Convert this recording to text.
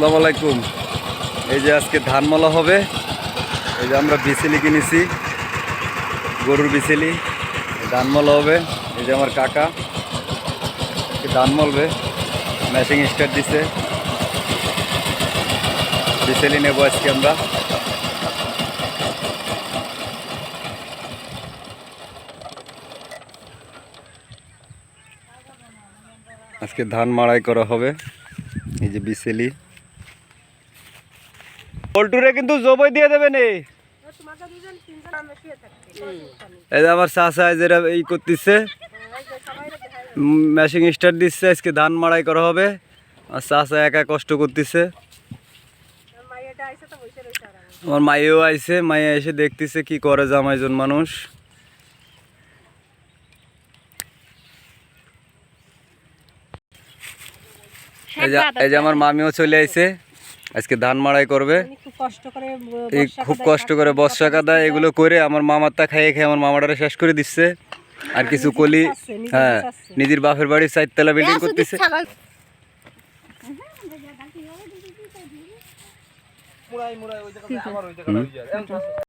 আসসালামু আলাইকুম। এই যে আজকে ধান মলা হবে। এই যে আমরা বিচেলি কিনেছি, গরুর বিচেলি। ধান মলা হবে। এই যে আমার কাকা ধান মলবে, মেশিং স্টার্ট দিছে। বিচেলি নেবো আজকে আমরা। আজকে ধান মাড়াই করা হবে। এই যে বিচেলি, পল্টুরে কিন্তু জবই দিয়ে দেবেন। এই যে আমার চাচা যেটা এই করতেছে, মেশিং স্টার্ট দিচ্ছে। আজকে ধান মাড়াই করা হবে। আর চাচা একা কষ্ট করতেছে। আমার মাইও আইছে, মাইয়া এসে দেখতেছে কি করে জামাইজন মানুষ। এই যে আমার মামিও চলে আইছে, আজকে ধান মাড়াই করবে। খুব কষ্ট করে বর্ষা কাদা এগুলো করে আমার মামারটা খাইয়ে খেয়ে আমার মামাটারে শেষ করে দিচ্ছে। আর কিছু কলি, হ্যাঁ, নিজের বাপের বাড়ির 4 তলা বিল্ডিং করতেছে।